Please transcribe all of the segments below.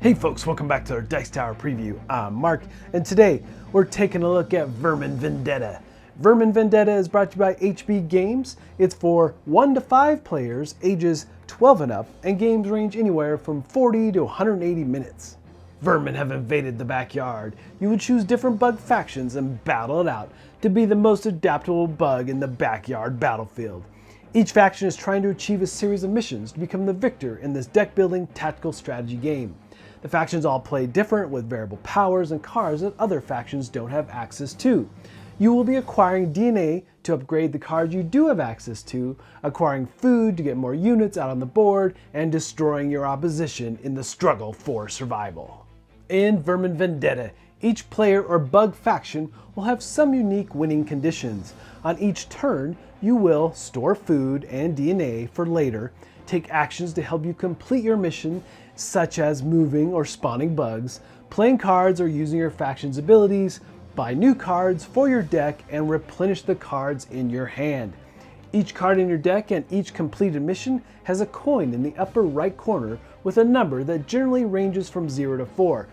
Hey folks, welcome back to our Dice Tower preview. I'm Mark, and today we're taking a look at Vermin Vendetta. Vermin Vendetta is brought to you by HB Games. It's for 1 to 5 players, ages 12 and up, and games range anywhere from 40 to 180 minutes. Vermin have invaded the backyard. You would choose different bug factions and battle it out to be the most adaptable bug in the backyard battlefield. Each faction is trying to achieve a series of missions to become the victor in this deck-building tactical strategy game. The factions all play different with variable powers and cards that other factions don't have access to. You will be acquiring DNA to upgrade the cards you do have access to, acquiring food to get more units out on the board, and destroying your opposition in the struggle for survival. In Vermin Vendetta, each player or bug faction will have some unique winning conditions. On each turn, you will store food and DNA for later, take actions to help you complete your mission, such as moving or spawning bugs, playing cards or using your faction's abilities, buy new cards for your deck, and replenish the cards in your hand. Each card in your deck and each completed mission has a coin in the upper right corner with a number that generally ranges from 0 to 4.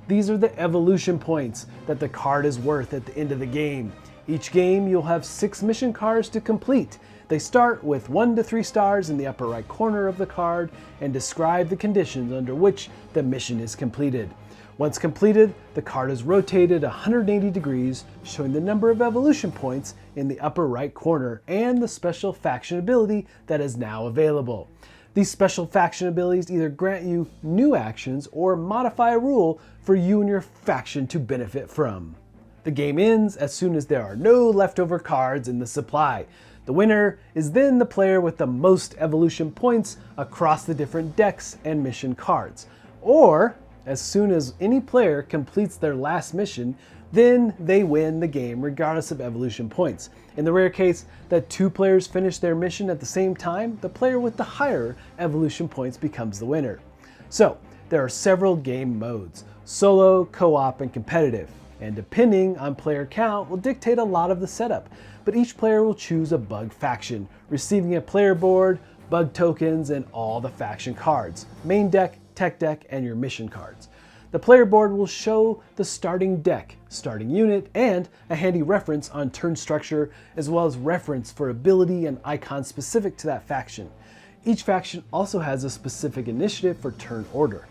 These are the evolution points that the card is worth at the end of the game. Each game you'll have 6 mission cards to complete. They start with 1 to 3 stars in the upper right corner of the card and describe the conditions under which the mission is completed. Once completed, the card is rotated 180 degrees, showing the number of evolution points in the upper right corner and the special faction ability that is now available. These special faction abilities either grant you new actions or modify a rule for you and your faction to benefit from. The game ends as soon as there are no leftover cards in the supply. The winner is then the player with the most evolution points across the different decks and mission cards. Or, as soon as any player completes their last mission, then they win the game regardless of evolution points. In the rare case that 2 players finish their mission at the same time, the player with the higher evolution points becomes the winner. So, there are several game modes: solo, co-op, and competitive. And depending on player count will dictate a lot of the setup, but each player will choose a bug faction, receiving a player board, bug tokens, and all the faction cards, main deck, tech deck, and your mission cards. The player board will show the starting deck, starting unit, and a handy reference on turn structure, as well as reference for ability and icons specific to that faction. Each faction also has a specific initiative for turn order,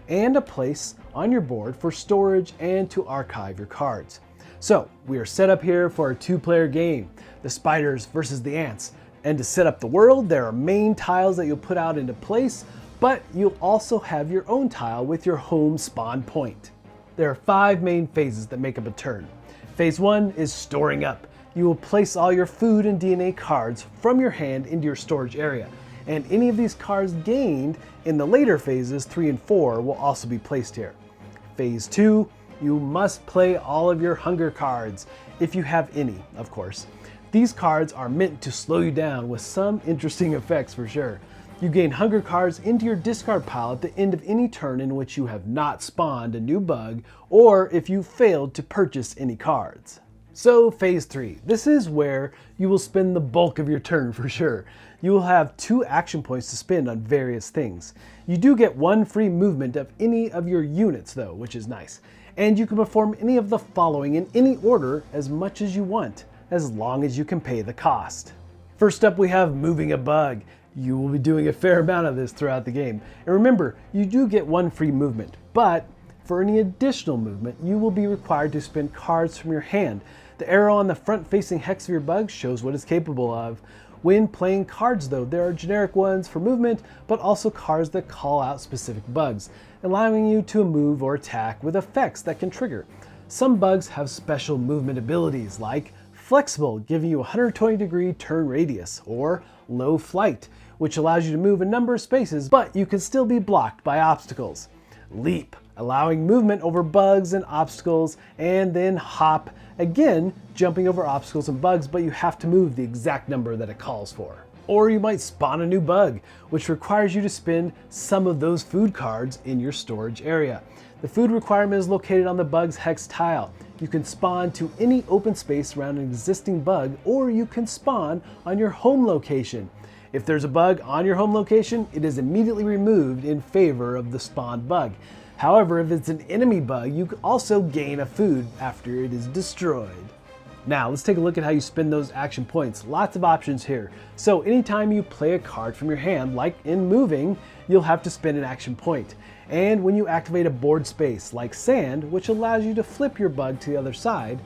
and a place on your board for storage and to archive your cards. So, we are set up here for a 2-player game, the spiders versus the ants. And to set up the world, there are main tiles that you'll put out into place, but you'll also have your own tile with your home spawn point. There are 5 main phases that make up a turn. Phase 1 is storing up. You will place all your food and DNA cards from your hand into your storage area, and any of these cards gained in the later phases 3 and 4 will also be placed here. Phase 2, you must play all of your hunger cards, if you have any, of course. These cards are meant to slow you down with some interesting effects for sure. You gain hunger cards into your discard pile at the end of any turn in which you have not spawned a new bug, or if you failed to purchase any cards. So phase 3, this is where you will spend the bulk of your turn for sure. You will have 2 action points to spend on various things. You do get 1 free movement of any of your units though, which is nice. And you can perform any of the following in any order as much as you want, as long as you can pay the cost. First up, we have moving a bug. You will be doing a fair amount of this throughout the game. And remember, you do get 1 free movement, but for any additional movement, you will be required to spend cards from your hand. The arrow on the front-facing hex of your bug shows what it's capable of. When playing cards though, there are generic ones for movement, but also cards that call out specific bugs, allowing you to move or attack with effects that can trigger. Some bugs have special movement abilities like flexible, giving you a 120-degree turn radius, or low flight, which allows you to move a number of spaces, but you can still be blocked by obstacles. Leap, allowing movement over bugs and obstacles, and then hop, again, jumping over obstacles and bugs, but you have to move the exact number that it calls for. Or you might spawn a new bug, which requires you to spend some of those food cards in your storage area. The food requirement is located on the bug's hex tile. You can spawn to any open space around an existing bug, or you can spawn on your home location. If there's a bug on your home location, it is immediately removed in favor of the spawned bug. However, if it's an enemy bug, you also gain a food after it is destroyed. Now, let's take a look at how you spend those action points. Lots of options here. So anytime you play a card from your hand, like in moving, you'll have to spend an action point. And when you activate a board space, like sand, which allows you to flip your bug to the other side,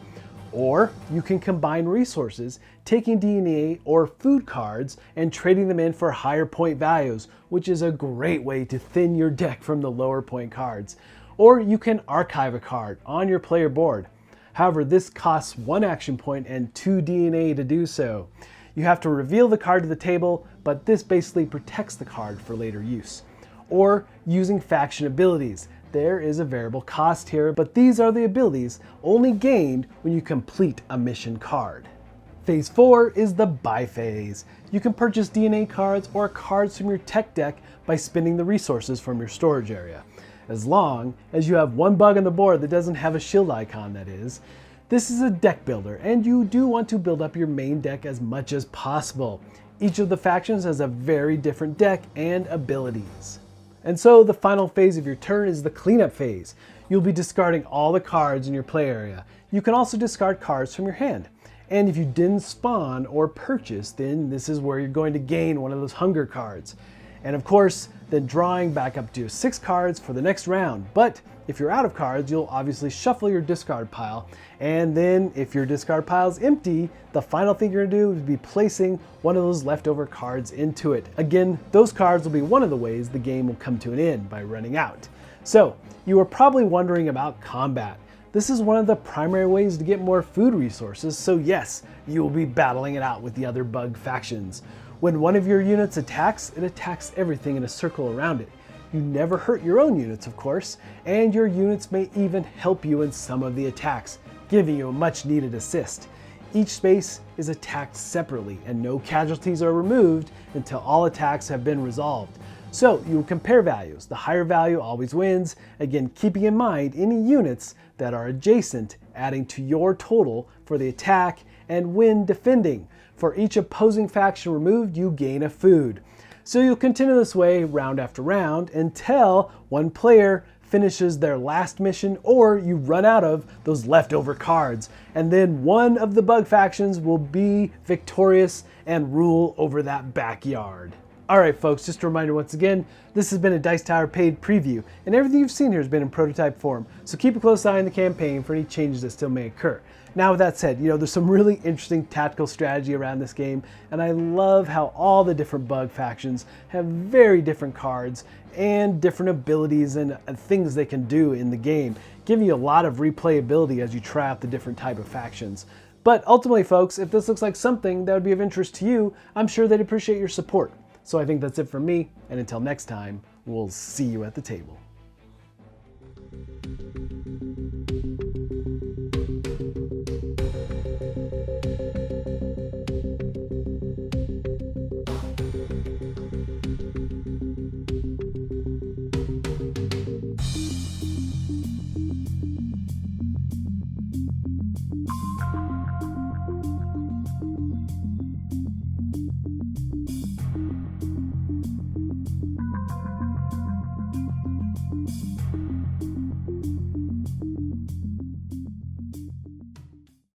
or you can combine resources, taking DNA or food cards and trading them in for higher point values, which is a great way to thin your deck from the lower point cards. Or you can archive a card on your player board. However, this costs 1 action point and 2 DNA to do so. You have to reveal the card to the table, but this basically protects the card for later use. Or using faction abilities. There is a variable cost here, but these are the abilities only gained when you complete a mission card. Phase 4 is the buy phase. You can purchase DNA cards or cards from your tech deck by spending the resources from your storage area. As long as you have one bug on the board that doesn't have a shield icon, that is. This is a deck builder, and you do want to build up your main deck as much as possible. Each of the factions has a very different deck and abilities. And so the final phase of your turn is the cleanup phase. You'll be discarding all the cards in your play area. You can also discard cards from your hand. And if you didn't spawn or purchase, then this is where you're going to gain one of those hunger cards. And of course, then drawing back up to 6 cards for the next round. But if you're out of cards, you'll obviously shuffle your discard pile. And then if your discard pile is empty, the final thing you're gonna do is be placing one of those leftover cards into it. Again, those cards will be one of the ways the game will come to an end by running out. So you are probably wondering about combat. This is one of the primary ways to get more food resources. So yes, you will be battling it out with the other bug factions. When one of your units attacks, it attacks everything in a circle around it. You never hurt your own units, of course, and your units may even help you in some of the attacks, giving you a much needed assist. Each space is attacked separately and no casualties are removed until all attacks have been resolved. So you will compare values. The higher value always wins, again keeping in mind any units that are adjacent, adding to your total for the attack, and when defending. For each opposing faction removed, you gain a food. So you'll continue this way round after round until one player finishes their last mission or you run out of those leftover cards. And then one of the bug factions will be victorious and rule over that backyard. Alright folks, just a reminder once again, this has been a Dice Tower paid preview, and everything you've seen here has been in prototype form, so keep a close eye on the campaign for any changes that still may occur. Now with that said, there's some really interesting tactical strategy around this game, and I love how all the different bug factions have very different cards and different abilities and things they can do in the game, giving you a lot of replayability as you try out the different type of factions. But ultimately folks, if this looks like something that would be of interest to you, I'm sure they'd appreciate your support. So I think that's it from me, and until next time, we'll see you at the table.